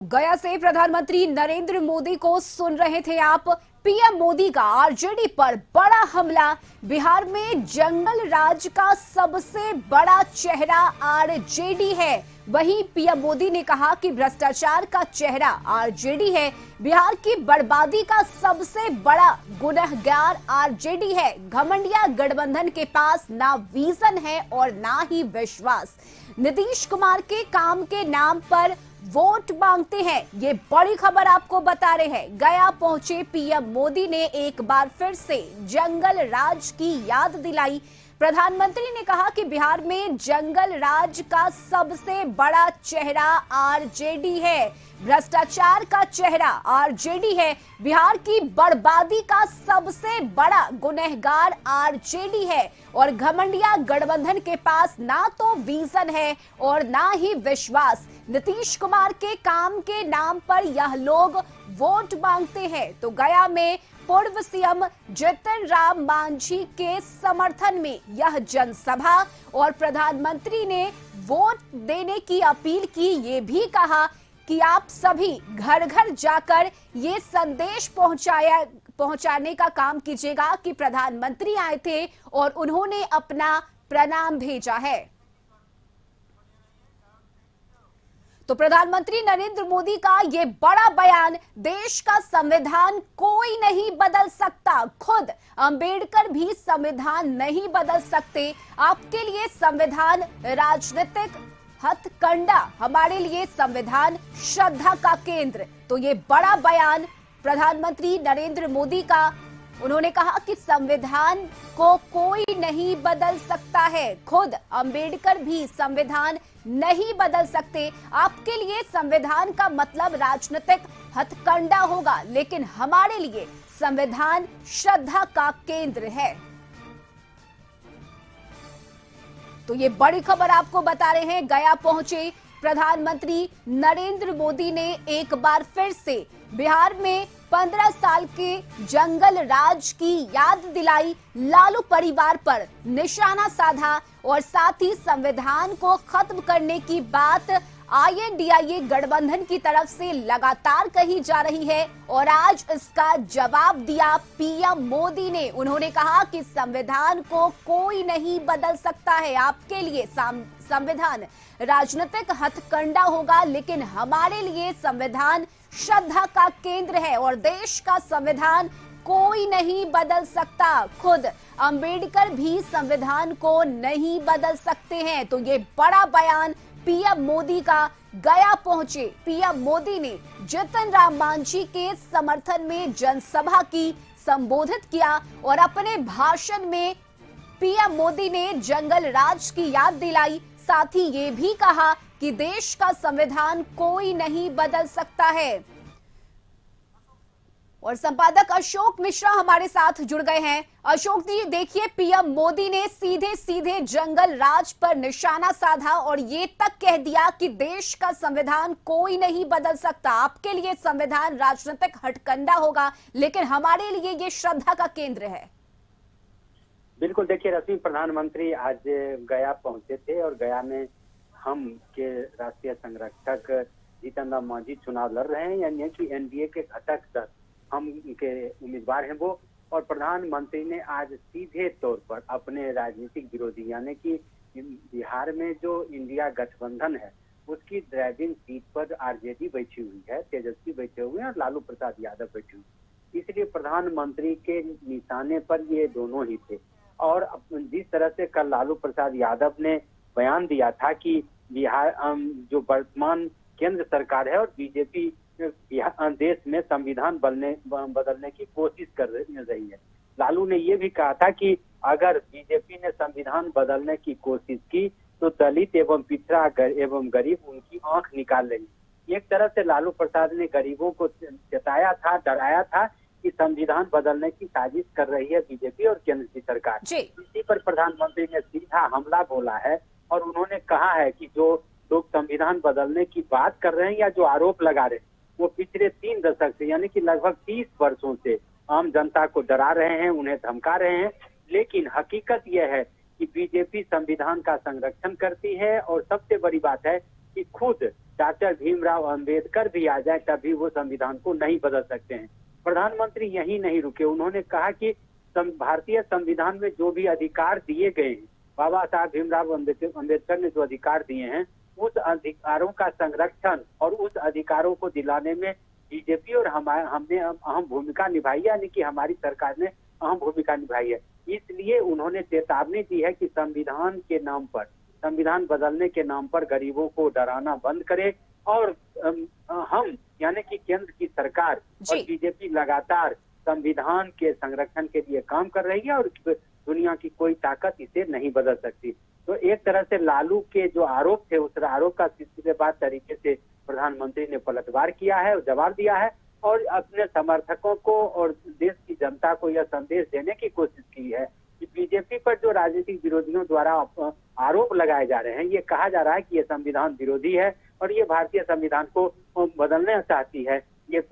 गया से प्रधानमंत्री नरेंद्र मोदी को सुन रहे थे आप। पीएम मोदी का आरजेडी पर बड़ा हमला। बिहार में जंगल राज का सबसे बड़ा चेहरा आरजेडी है। वहीं पीएम मोदी ने कहा कि भ्रष्टाचार का चेहरा आरजेडी है। बिहार की बर्बादी का सबसे बड़ा गुनहगार आरजेडी है। घमंडिया गठबंधन के पास ना विजन है और ना ही विश्वास। नीतीश कुमार के काम के नाम पर वोट मांगते हैं। ये बड़ी खबर आपको बता रहे हैं। गया पहुंचे पीएम मोदी ने एक बार फिर से जंगल राज की याद दिलाई। प्रधानमंत्री ने कहा कि बिहार में जंगल राज का सबसे बड़ा चेहरा आरजेडी है। भ्रष्टाचार का चेहरा आरजेडी है। बिहार की बर्बादी का सबसे बड़ा गुनहगार आरजेडी है और घमंडिया गठबंधन के पास ना तो विजन है और ना ही विश्वास। नीतीश कुमार के काम के नाम पर यह लोग वोट मांगते हैं। तो गया में पूर्व सीएम जीतन राम मांझी के समर्थन में यह जनसभा और प्रधानमंत्री ने वोट देने की अपील की। ये भी कहा कि आप सभी घर घर जाकर ये संदेश पहुंचाने का काम कीजिएगा कि प्रधानमंत्री आए थे और उन्होंने अपना प्रणाम भेजा है। तो प्रधानमंत्री नरेंद्र मोदी का ये बड़ा बयान, देश का संविधान कोई नहीं बदल सकता, खुद अंबेडकर भी संविधान नहीं बदल सकते। आपके लिए संविधान राजनीतिक हथकंडा, हमारे लिए संविधान श्रद्धा का केंद्र। तो ये बड़ा बयान प्रधानमंत्री नरेंद्र मोदी का। उन्होंने कहा कि संविधान को कोई नहीं बदल सकता है, खुद अंबेडकर भी संविधान नहीं बदल सकते। आपके लिए संविधान का मतलब राजनीतिक हथकंडा होगा, लेकिन हमारे लिए संविधान श्रद्धा का केंद्र है। तो ये बड़ी खबर आपको बता रहे हैं। गया पहुंचे प्रधानमंत्री नरेंद्र मोदी ने एक बार फिर से बिहार में 15 साल के जंगल राज की याद दिलाई। लालू परिवार पर निशाना साधा और साथ ही संविधान को खत्म करने की बात आईएनडीआईए गठबंधन की तरफ से लगातार कही जा रही है और आज इसका जवाब दिया पीएम मोदी ने। उन्होंने कहा कि संविधान को कोई नहीं बदल सकता है। आपके लिए संविधान राजनीतिक हथकंडा होगा, लेकिन हमारे लिए संविधान श्रद्धा का केंद्र है और देश का संविधान कोई नहीं बदल सकता, खुद अंबेडकर भी संविधान को नहीं बदल सकते हैं। तो ये बड़ा बयान पीएम मोदी का। गया पहुंचे पीएम मोदी ने जीतन राम मांझी के समर्थन में जनसभा की संबोधित किया और अपने भाषण में पीएम मोदी ने जंगल राज की याद दिलाई। साथ ही ये भी कहा कि देश का संविधान कोई नहीं बदल सकता है। और संपादक अशोक मिश्रा हमारे साथ जुड़ गए हैं। अशोक जी, देखिए पीएम मोदी ने सीधे सीधे जंगल राज पर निशाना साधा और ये तक कह दिया कि देश का संविधान कोई नहीं बदल सकता। आपके लिए संविधान राजनीतिक हथकंडा होगा, लेकिन हमारे लिए ये श्रद्धा का केंद्र है। बिल्कुल, देखिए रश्मि, प्रधानमंत्री आज गया पहुंचे थे और गया में हम के राष्ट्रीय संरक्षक जीतन राम मांझी चुनाव लड़ रहे हैं, यानी कि एनडीए के घटक दल हम के उम्मीदवार हैं वो। और प्रधानमंत्री ने आज सीधे तौर पर अपने राजनीतिक विरोधी, यानी कि बिहार में जो इंडिया गठबंधन है उसकी ड्राइविंग सीट पर आरजेडी बैठी हुई है, तेजस्वी बैठे हुए हैं और लालू प्रसाद यादव बैठे हुए, इसलिए प्रधानमंत्री के निशाने पर ये दोनों ही थे। और जिस तरह से कल लालू प्रसाद यादव ने बयान दिया था कि बिहार जो वर्तमान केंद्र सरकार है और बीजेपी देश में संविधान बदलने की कोशिश कर रही है। लालू ने ये भी कहा था कि अगर बीजेपी ने संविधान बदलने की कोशिश की तो दलित एवं पिछड़ा एवं गरीब उनकी आंख निकाल लेंगे। एक तरह से लालू प्रसाद ने गरीबों को जताया था, डराया था कि संविधान बदलने की साजिश कर रही है बीजेपी और केंद्र की सरकार। इसी पर प्रधानमंत्री ने सीधा हमला बोला है और उन्होंने कहा है कि जो लोग संविधान बदलने की बात कर रहे हैं या जो आरोप लगा रहे हैं वो पिछले 3 दशक से, यानी कि लगभग 30 वर्षों से आम जनता को डरा रहे हैं, उन्हें धमका रहे हैं। लेकिन हकीकत यह है कि बीजेपी संविधान का संरक्षण करती है और सबसे बड़ी बात है कि खुद डॉक्टर भीमराव अंबेडकर भी आ जाए तब भी वो संविधान को नहीं बदल सकते हैं। प्रधानमंत्री यही नहीं रुके, उन्होंने कहा कि भारतीय संविधान में जो भी अधिकार दिए गए हैं, बाबा साहब भीमराव अंबेडकर ने जो अधिकार दिए हैं, उस अधिकारों का संरक्षण और उस अधिकारों को दिलाने में बीजेपी और हमने अहम भूमिका निभाई है, यानी कि हमारी सरकार ने अहम भूमिका निभाई है। इसलिए उन्होंने चेतावनी दी है कि संविधान के नाम पर, संविधान बदलने के नाम पर गरीबों को डराना बंद करे और हम यानी कि केंद्र की सरकार और बीजेपी लगातार संविधान के संरक्षण के लिए काम कर रही है और दुनिया की कोई ताकत इसे नहीं बदल सकती। तो एक तरह से लालू के जो आरोप थे, उस आरोप का सिलसिलेवार तरीके से प्रधानमंत्री ने पलटवार किया है और जवाब दिया है और अपने समर्थकों को और देश की जनता को यह संदेश देने की कोशिश की है कि बीजेपी पर जो राजनीतिक विरोधियों द्वारा आरोप लगाए जा रहे हैं, ये कहा जा रहा है कि ये संविधान विरोधी है और ये भारतीय संविधान को बदलना चाहती है, ये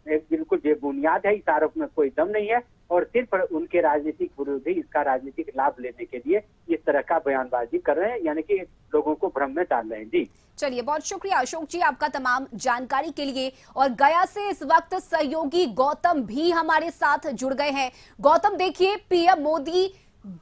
एक बिल्कुल बेबुनियाद है। इस आरोप में कोई दम नहीं है और सिर्फ उनके राजनीतिक विरोधी इसका राजनीतिक लाभ लेने के लिए इस तरह का बयानबाजी कर रहे हैं, यानी कि लोगों को भ्रम में डाल रहे हैं। जी चलिए, बहुत शुक्रिया अशोक जी आपका तमाम जानकारी के लिए। और गया से इस वक्त सहयोगी गौतम भी हमारे साथ जुड़ गए हैं। गौतम, देखिए, पीएम मोदी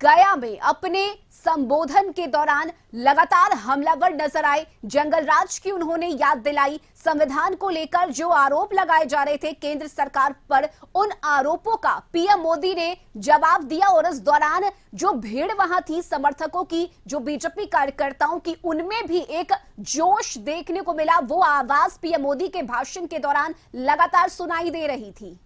गया में अपने संबोधन के दौरान लगातार हमलावर नजर आए। जंगल राज की उन्होंने याद दिलाई। संविधान को लेकर जो आरोप लगाए जा रहे थे केंद्र सरकार पर, उन आरोपों का पीएम मोदी ने जवाब दिया और इस दौरान जो भीड़ वहां थी समर्थकों की, जो बीजेपी कार्यकर्ताओं की, उनमें भी एक जोश देखने को मिला। वो आवाज पीएम मोदी के भाषण के दौरान लगातार सुनाई दे रही थी।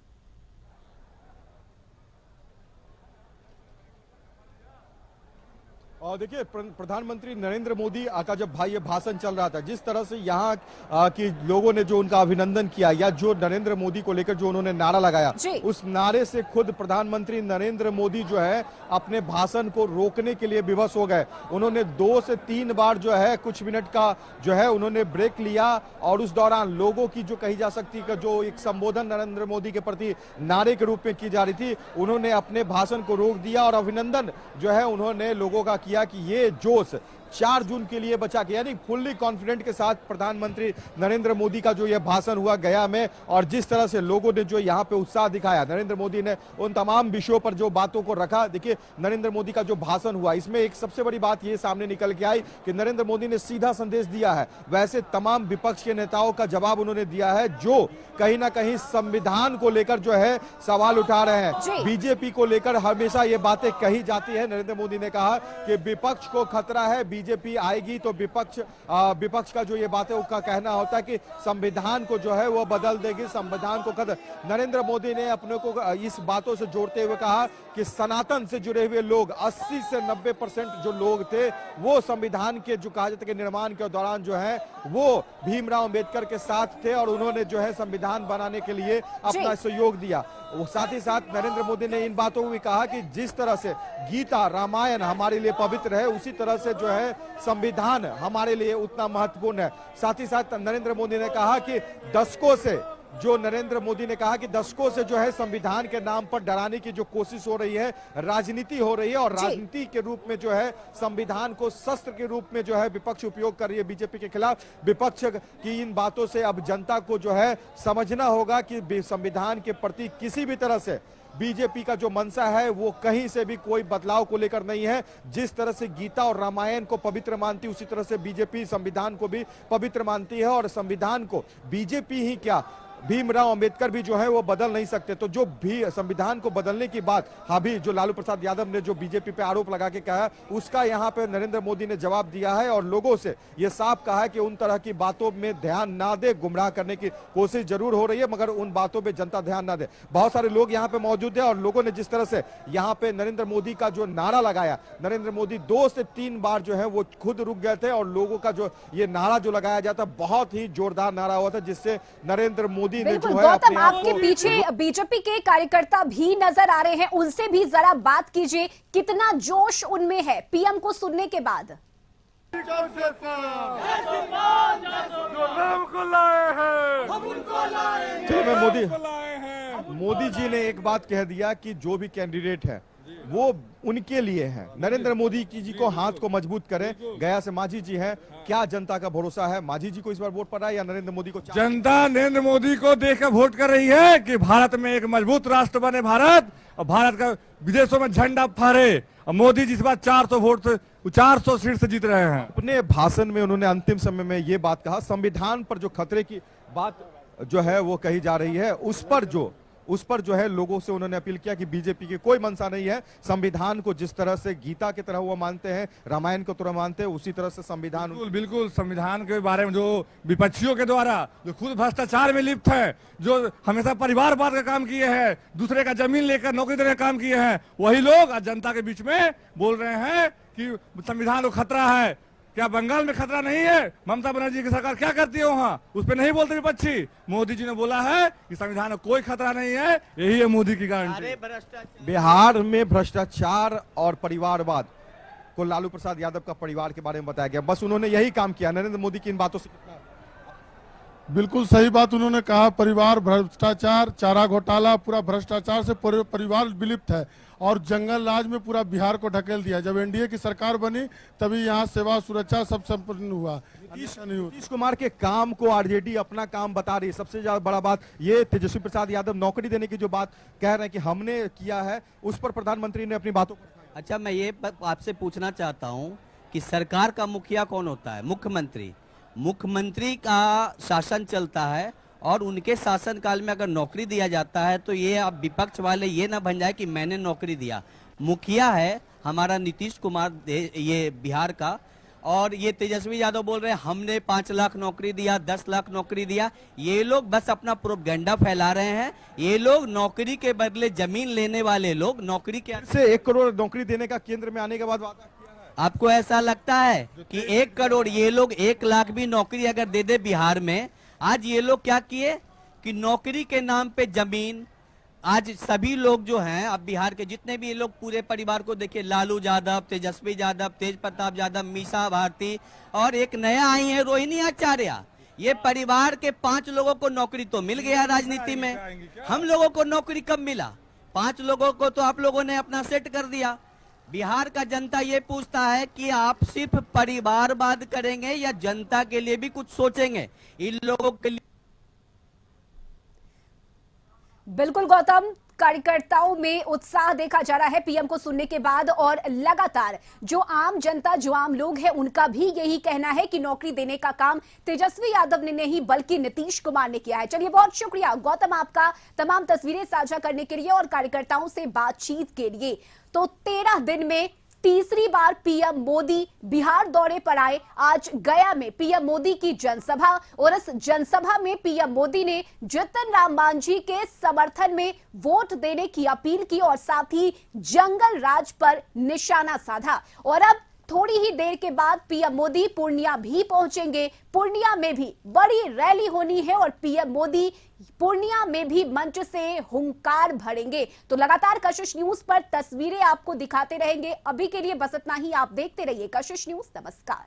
और देखिए, प्रधानमंत्री नरेंद्र मोदी का जब ये भाषण चल रहा था, जिस तरह से यहाँ की लोगों ने जो उनका अभिनंदन किया या जो नरेंद्र मोदी को लेकर जो उन्होंने नारा लगाया, उस नारे से खुद प्रधानमंत्री नरेंद्र मोदी जो है अपने भाषण को रोकने के लिए विवश हो गए। उन्होंने 2 से 3 बार जो है कुछ मिनट का जो है उन्होंने ब्रेक लिया और उस दौरान लोगों की जो कही जा सकती है जो एक संबोधन नरेंद्र मोदी के प्रति नारे के रूप में की जा रही थी, उन्होंने अपने भाषण को रोक दिया और अभिनंदन जो है उन्होंने लोगों का किया कि ये जोश 4 जून के लिए बचा के, यानी फुल्ली कॉन्फिडेंट के साथ प्रधानमंत्री नरेंद्र मोदी का जो ये भाषण हुआ गया में और जिस तरह से लोगों ने जो यहाँ पे उत्साह दिखाया, नरेंद्र मोदी ने उन तमाम विषयों पर जो बातों को रखा। देखिए, नरेंद्र मोदी का जो भाषण हुआ, इसमें एक सबसे बड़ी बात ये सामने निकल के आई कि नरेंद्र मोदी ने सीधा संदेश दिया है। वैसे तमाम विपक्ष के नेताओं का जवाब उन्होंने दिया है जो कहीं ना कहीं संविधान को लेकर जो है सवाल उठा रहे हैं। बीजेपी को लेकर हमेशा ये बातें कही जाती है। नरेंद्र मोदी ने कहा कि विपक्ष को खतरा है, बीजेपी आएगी तो विपक्ष का जो ये बातें उसका कहना होता है कि संविधान को जो है वो बदल देगी, संविधान को खतरा। नरेंद्र मोदी ने अपने को इस बातों से जोड़ते हुए कहा कि सनातन से जुड़े हुए लोग 80 से 90% जो लोग थे वो संविधान के जो कहा जाता है निर्माण के दौरान जो है वो भीमराव अंबेडकर के साथ थे और उन्होंने जो है संविधान बनाने के लिए अपना सहयोग दिया। साथ ही साथ नरेंद्र मोदी ने इन बातों को भी कहा कि जिस तरह से गीता रामायण हमारे लिए पवित्र है, उसी तरह से जो है संविधान हमारे लिए उतना महत्वपूर्ण है। साथ ही साथ नरेंद्र मोदी ने कहा कि दशकों से जो है संविधान के नाम पर डराने की जो कोशिश हो रही है, राजनीति हो रही है और राजनीति के रूप में जो है संविधान को शस्त्र के रूप में जो है विपक्ष उपयोग कर रही है बीजेपी के खिलाफ। विपक्ष की इन बातों से अब जनता को जो है समझना होगा कि संविधान के प्रति किसी भी तरह से बीजेपी का जो मंशा है वो कहीं से भी कोई बदलाव को लेकर नहीं है। जिस तरह से गीता और रामायण को पवित्र मानती है, उसी तरह से बीजेपी संविधान को भी पवित्र मानती है और संविधान को बीजेपी ही क्या भीमराव अंबेडकर भी जो है वो बदल नहीं सकते। तो जो भी संविधान को बदलने की बात अभी जो लालू प्रसाद यादव ने जो बीजेपी पे आरोप लगा के कहा, उसका यहाँ पे नरेंद्र मोदी ने जवाब दिया है और लोगों से ये साफ कहा है कि उन तरह की बातों में ध्यान ना दे। गुमराह करने की कोशिश जरूर हो रही है मगर उन बातों पे जनता ध्यान ना दे। बहुत सारे लोग यहाँ पे मौजूद है और लोगों ने जिस तरह से यहाँ पे नरेंद्र मोदी का जो नारा लगाया, नरेंद्र मोदी 2 से 3 बार जो है वो खुद रुक गए थे और लोगों का जो ये नारा जो लगाया जाता बहुत ही जोरदार नारा हुआ था जिससे नरेंद्र मोदी बिल्कुल। गौतम, आपके पीछे बीजेपी के कार्यकर्ता भी नजर आ रहे हैं, उनसे भी जरा बात कीजिए, कितना जोश उनमें है पीएम को सुनने के बाद? मोदी जी ने एक बात कह दिया कि जो भी कैंडिडेट है वो उनके लिए है। नरेंद्र मोदी जी को हाथ को मजबूत करें। गया से माझी जी हैं, क्या जनता का भरोसा है? माझी जी को इस बार वोट पड़ रहा है या नरेंद्र मोदी को? जनता नरेंद्र मोदी को देखकर वोट कर रही है कि भारत में एक मजबूत राष्ट्र बने भारत, और भारत का विदेशों में झंडा फहरे। और मोदी जी इस बार 400 वोट से 400 सीट से जीत रहे हैं। अपने भाषण में उन्होंने अंतिम समय में ये बात कहा, संविधान पर जो खतरे की बात जो है वो कही जा रही है, उस पर जो है लोगों से उन्होंने अपील किया कि बीजेपी की कोई मंशा नहीं है। संविधान को जिस तरह से गीता की तरह वो मानते हैं, रामायण को तरह मानते हैं, उसी तरह से संविधान। बिल्कुल संविधान के बारे में जो विपक्षियों के द्वारा जो खुद भ्रष्टाचार में लिप्त है, जो हमेशा परिवारवाद का काम किए हैं, दूसरे का जमीन लेकर नौकरी देने का काम किए हैं, वही लोग आज जनता के बीच में बोल रहे हैं कि संविधान को खतरा है। क्या बंगाल में खतरा नहीं है? ममता बनर्जी की सरकार क्या करती है वहाँ? उस पर नहीं बोलते विपक्षी। मोदी जी ने बोला है कि संविधान में कोई खतरा नहीं है, यही है मोदी की गारंटी। बिहार में भ्रष्टाचार और परिवारवाद को लालू प्रसाद यादव का परिवार के बारे में बताया गया, बस उन्होंने यही काम किया। नरेंद्र मोदी की इन बातों से कितना? बिल्कुल सही बात उन्होंने कहा। परिवार, भ्रष्टाचार, चारा घोटाला, पूरा भ्रष्टाचार से परिवार विलिप्त है और जंगल राज में पूरा बिहार को ढकेल दिया। जब एनडीए की सरकार बनी तभी यहाँ सेवा सुरक्षा सब संपन्न हुआ। नीतीश कुमार के काम को आरजेडी अपना काम बता रही है। सबसे ज्यादा बड़ा बात ये तेजस्वी प्रसाद यादव नौकरी देने की जो बात कह रहे हैं कि हमने किया है, उस पर प्रधानमंत्री ने अपनी बातों को। अच्छा, मैं ये आपसे पूछना चाहता हूँ कि सरकार का मुखिया कौन होता है? मुख्यमंत्री। मुख्यमंत्री का शासन चलता है और उनके शासनकाल में अगर नौकरी दिया जाता है तो ये आप विपक्ष वाले ये ना बन जाए कि मैंने नौकरी दिया। मुखिया है हमारा नीतीश कुमार ये बिहार का, और ये तेजस्वी यादव बोल रहे हैं हमने 5 लाख नौकरी दिया, 10 लाख नौकरी दिया। ये लोग बस अपना प्रोपेगेंडा फैला रहे हैं। ये लोग नौकरी के बदले जमीन लेने वाले लोग नौकरी के से 1 करोड़ नौकरी देने का केंद्र में आने के बाद वादा। आपको ऐसा लगता है कि 1 करोड़, ये लोग 1 लाख भी नौकरी अगर दे दे बिहार में? आज ये लोग क्या किए कि नौकरी के नाम पे जमीन, आज सभी लोग जो हैं, अब बिहार के जितने भी ये लोग पूरे परिवार को देखिए, लालू यादव, तेजस्वी यादव, तेज प्रताप यादव, मीसा भारती और एक नया आई है रोहिणी आचार्य। ये परिवार के 5 लोगों को नौकरी तो मिल गया राजनीति में। हम लोगों को नौकरी कब मिला? 5 लोगों को तो आप लोगों ने अपना सेट कर दिया। बिहार का जनता ये पूछता है कि आप सिर्फ परिवारवाद करेंगे या जनता के लिए भी कुछ सोचेंगे? इन लोगों के लिए बिल्कुल गौतम, कार्यकर्ताओं में उत्साह देखा जा रहा है पीएम को सुनने के बाद, और लगातार जो आम जनता, जो आम लोग हैं, उनका भी यही कहना है कि नौकरी देने का काम तेजस्वी यादव ने नहीं बल्कि नीतीश कुमार ने किया है। चलिए, बहुत शुक्रिया गौतम आपका तमाम तस्वीरें साझा करने के लिए और कार्यकर्ताओं से बातचीत के लिए। तो 13 दिन में तीसरी बार पीएम मोदी बिहार दौरे पर आए। आज गया में पीएम मोदी की जनसभा, और इस जनसभा में पीएम मोदी ने जीतन राम मांझी के समर्थन में वोट देने की अपील की और साथ ही जंगल राज पर निशाना साधा। और अब थोड़ी ही देर के बाद पीएम मोदी पूर्णिया भी पहुंचेंगे। पूर्णिया में भी बड़ी रैली होनी है और पीएम मोदी पूर्णिया में भी मंच से हुंकार भरेंगे। तो लगातार कशिश न्यूज पर तस्वीरें आपको दिखाते रहेंगे। अभी के लिए बस इतना ही। आप देखते रहिए कशिश न्यूज। नमस्कार।